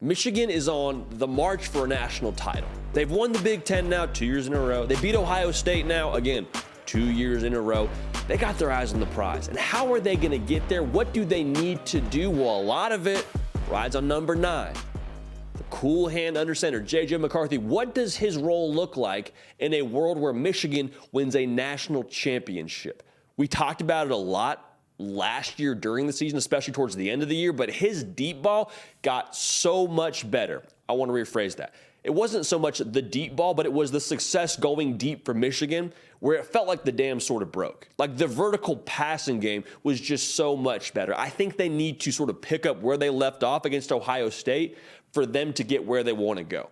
Michigan is on the march for a national title. They've won the Big Ten now 2 years in a row. They beat Ohio State now, again, 2 years in a row. They got their eyes on the prize. And how are they going to get there? What do they need to do? Well, a lot of it rides on number 9. The cool hand under center, J.J. McCarthy. What does his role look like in a world where Michigan wins a national championship? We talked about it a lot last year during the season, especially towards the end of the year, but his deep ball got so much better. I want to rephrase that. It wasn't so much the deep ball, but it was the success going deep for Michigan where it felt like the dam sort of broke. Like the vertical passing game was just so much better. I think they need to sort of pick up where they left off against Ohio State for them to get where they want to go.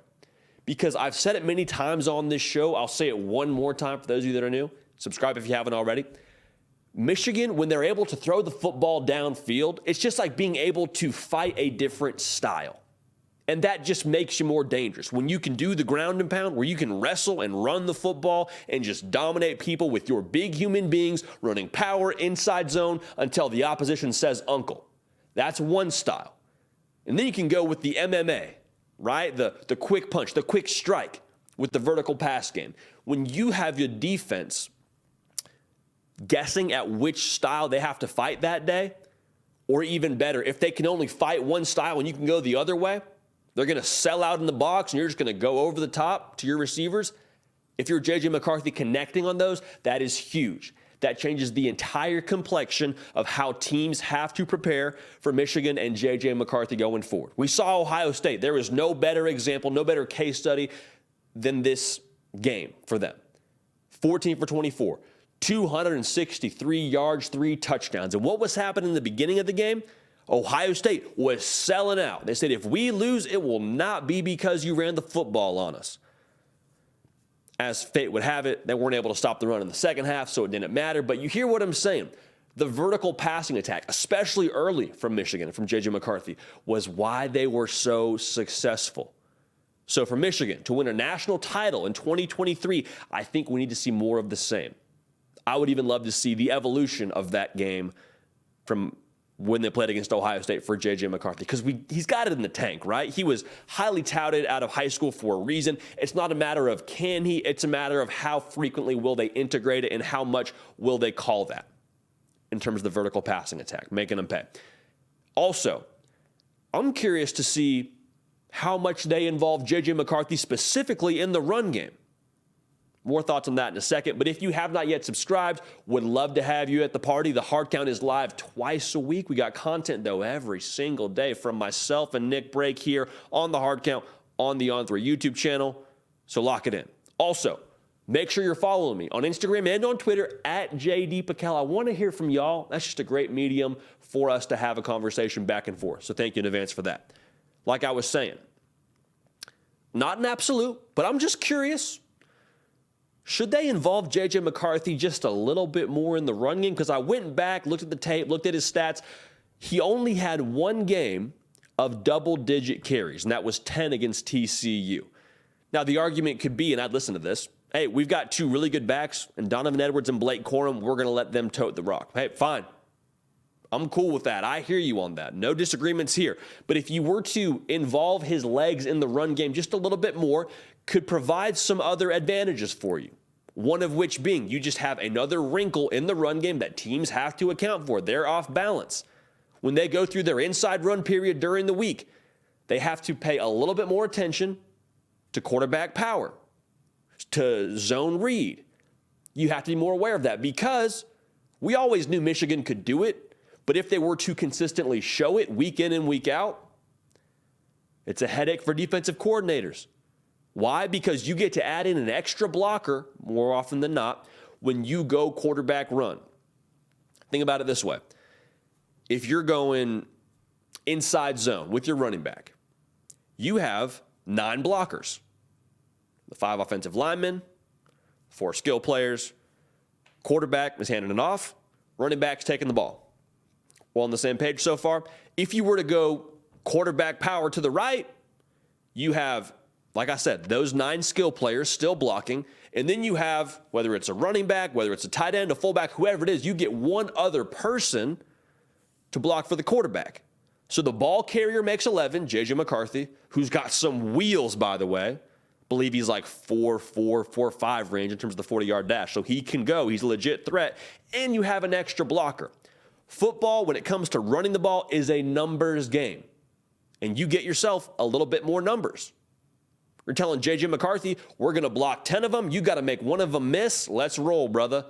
Because I've said it many times on this show. I'll say it one more time for those of you that are new. Subscribe if you haven't already. Michigan, when they're able to throw the football downfield, it's just like being able to fight a different style. And that just makes you more dangerous. When you can do the ground and pound, where you can wrestle and run the football and just dominate people with your big human beings running power inside zone until the opposition says uncle. That's one style. And then you can go with the MMA, right? The quick punch, the quick strike with the vertical pass game. When you have your defense guessing at which style they have to fight that day, or even better, if they can only fight one style and you can go the other way, they're going to sell out in the box and you're just going to go over the top to your receivers. If you're J.J. McCarthy connecting on those, that is huge. That changes the entire complexion of how teams have to prepare for Michigan and J.J. McCarthy going forward. We saw Ohio State. There is no better example, no better case study than this game for them. 14 for 24. 263 yards, 3 touchdowns. And what was happening in the beginning of the game? Ohio State was selling out. They said, if we lose, it will not be because you ran the football on us. As fate would have it, they weren't able to stop the run in the second half, so it didn't matter. But you hear what I'm saying. The vertical passing attack, especially early from Michigan, from J.J. McCarthy, was why they were so successful. So for Michigan to win a national title in 2023, I think we need to see more of the same. I would even love to see the evolution of that game from when they played against Ohio State for J.J. McCarthy, because he's got it in the tank, right? He was highly touted out of high school for a reason. It's not a matter of can he, it's a matter of how frequently will they integrate it and how much will they call that in terms of the vertical passing attack, making them pay. Also, I'm curious to see how much they involve J.J. McCarthy specifically in the run game. More thoughts on that in a second. But if you have not yet subscribed, would love to have you at the party. The Hard Count is live twice a week. We got content, though, every single day from myself and Nick Brake here on the Hard Count on the On3 YouTube channel. So lock it in. Also, make sure you're following me on Instagram and on Twitter at JDPakel. I want to hear from y'all. That's just a great medium for us to have a conversation back and forth. So thank you in advance for that. Like I was saying, not an absolute, but I'm just curious. Should they involve J.J. McCarthy just a little bit more in the run game? Because I went back, looked at the tape, looked at his stats. He only had one game of double-digit carries, and that was 10 against TCU. Now, the argument could be, and I'd listen to this, hey, we've got 2 really good backs, and Donovan Edwards and Blake Corum, we're going to let them tote the rock. Hey, fine. I'm cool with that. I hear you on that. No disagreements here. But if you were to involve his legs in the run game just a little bit more, could provide some other advantages for you. One of which being you just have another wrinkle in the run game that teams have to account for. They're off balance. When they go through their inside run period during the week, they have to pay a little bit more attention to quarterback power, to zone read. You have to be more aware of that because we always knew Michigan could do it, but if they were to consistently show it week in and week out, it's a headache for defensive coordinators. Why? Because you get to add in an extra blocker more often than not when you go quarterback run. Think about it this way. If you're going inside zone with your running back, you have 9 blockers. The 5 offensive linemen, 4 skill players, quarterback is handing it off, running back's taking the ball. We're on the same page so far. If you were to go quarterback power to the right, you have, like I said, those 9 skill players still blocking. And then you have, whether it's a running back, whether it's a tight end, a fullback, whoever it is, you get one other person to block for the quarterback. So the ball carrier makes 11, J.J. McCarthy, who's got some wheels, by the way. Believe he's like 4.4, 4.5 range in terms of the 40-yard dash. So he can go. He's a legit threat. And you have an extra blocker. Football, when it comes to running the ball, is a numbers game. And you get yourself a little bit more numbers. You're telling J.J. McCarthy, we're going to block 10 of them. You got to make one of them miss. Let's roll, brother.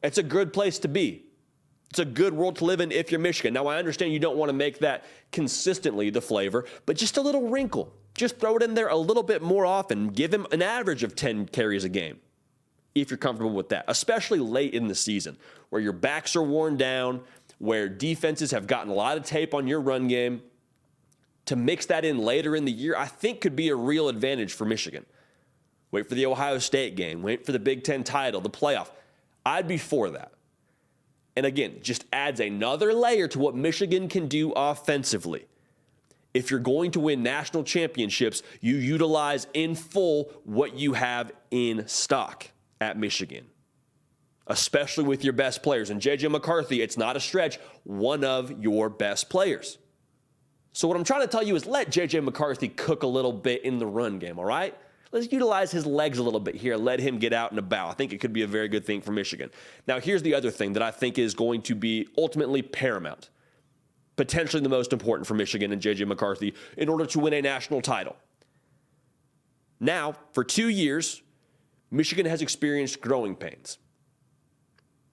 It's a good place to be. It's a good world to live in if you're Michigan. Now, I understand you don't want to make that consistently the flavor, but just a little wrinkle. Just throw it in there a little bit more often. Give him an average of 10 carries a game if you're comfortable with that, especially late in the season where your backs are worn down, where defenses have gotten a lot of tape on your run game. To mix that in later in the year, I think could be a real advantage for Michigan. Wait for the Ohio State game. Wait for the Big Ten title, the playoff. I'd be for that. And again, just adds another layer to what Michigan can do offensively. If you're going to win national championships, you utilize in full what you have in stock at Michigan, especially with your best players. And J.J. McCarthy, it's not a stretch, one of your best players. So what I'm trying to tell you is let J.J. McCarthy cook a little bit in the run game, all right? Let's utilize his legs a little bit here. Let him get out and about. I think it could be a very good thing for Michigan. Now, here's the other thing that I think is going to be ultimately paramount, potentially the most important for Michigan and J.J. McCarthy in order to win a national title. Now, for 2 years, Michigan has experienced growing pains.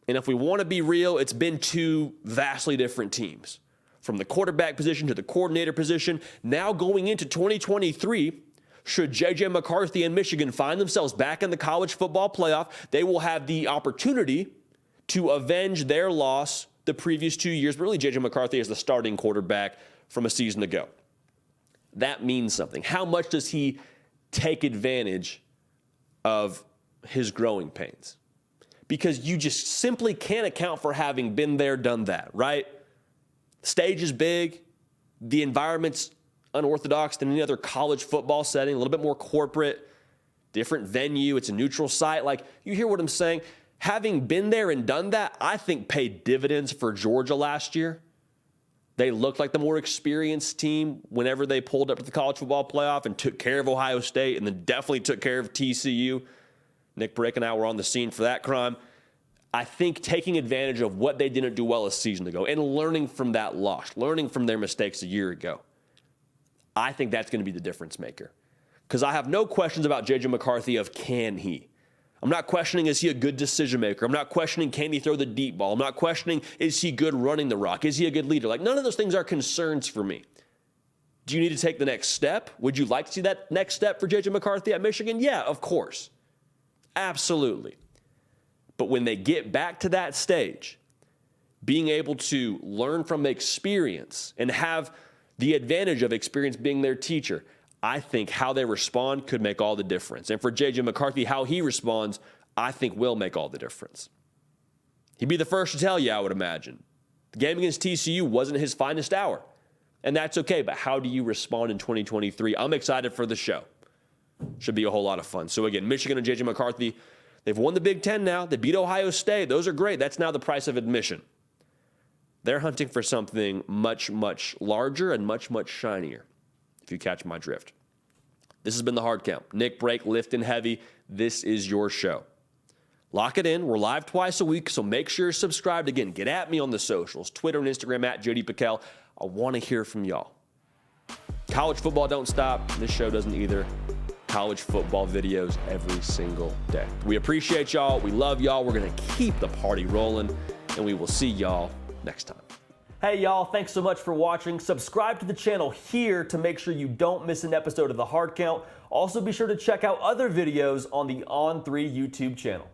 And if we want to be real, it's been two vastly different teams. From the quarterback position to the coordinator position, now going into 2023, should J.J. McCarthy and Michigan find themselves back in the college football playoff, they will have the opportunity to avenge their loss the previous 2 years. But really, J.J. McCarthy is the starting quarterback from a season ago. That means something. How much does he take advantage of his growing pains? Because you just simply can't account for having been there, done that, right? The stage is big. The environment's unorthodox than any other college football setting, a little bit more corporate, different venue. It's a neutral site. Like, you hear what I'm saying? Having been there and done that, I think paid dividends for Georgia last year. They looked like the more experienced team whenever they pulled up to the college football playoff and took care of Ohio State and then definitely took care of TCU. Nick Brick and I were on the scene for that crime. I think taking advantage of what they didn't do well a season ago and learning from that loss, learning from their mistakes a year ago, I think that's going to be the difference maker. Because I have no questions about J.J. McCarthy of can he. I'm not questioning is he a good decision maker. I'm not questioning can he throw the deep ball. I'm not questioning is he good running the rock. Is he a good leader? Like, none of those things are concerns for me. Do you need to take the next step? Would you like to see that next step for J.J. McCarthy at Michigan? Yeah, of course. Absolutely. But when they get back to that stage, being able to learn from experience and have the advantage of experience being their teacher, I think how they respond could make all the difference. And for J.J. McCarthy, how he responds, I think will make all the difference. He'd be the first to tell you, I would imagine. The game against TCU wasn't his finest hour. And that's okay, but how do you respond in 2023? I'm excited for the show. Should be a whole lot of fun. So again, Michigan and J.J. McCarthy, they've won the Big Ten now. They beat Ohio State. Those are great. That's now the price of admission. They're hunting for something much, much larger and much, much shinier, if you catch my drift. This has been The Hard Count. Nick Brake, lifting heavy. This is your show. Lock it in. We're live twice a week, so make sure you're subscribed. Again, get at me on the socials, Twitter and Instagram at JD Pickell. I want to hear from y'all. College football don't stop. This show doesn't either. College football videos every single day. We appreciate y'all. We love y'all. We're going to keep the party rolling, and we will see y'all next time. Hey y'all, thanks so much for watching. Subscribe to the channel here to make sure you don't miss an episode of The Hard Count. Also be sure to check out other videos on the On3 YouTube channel.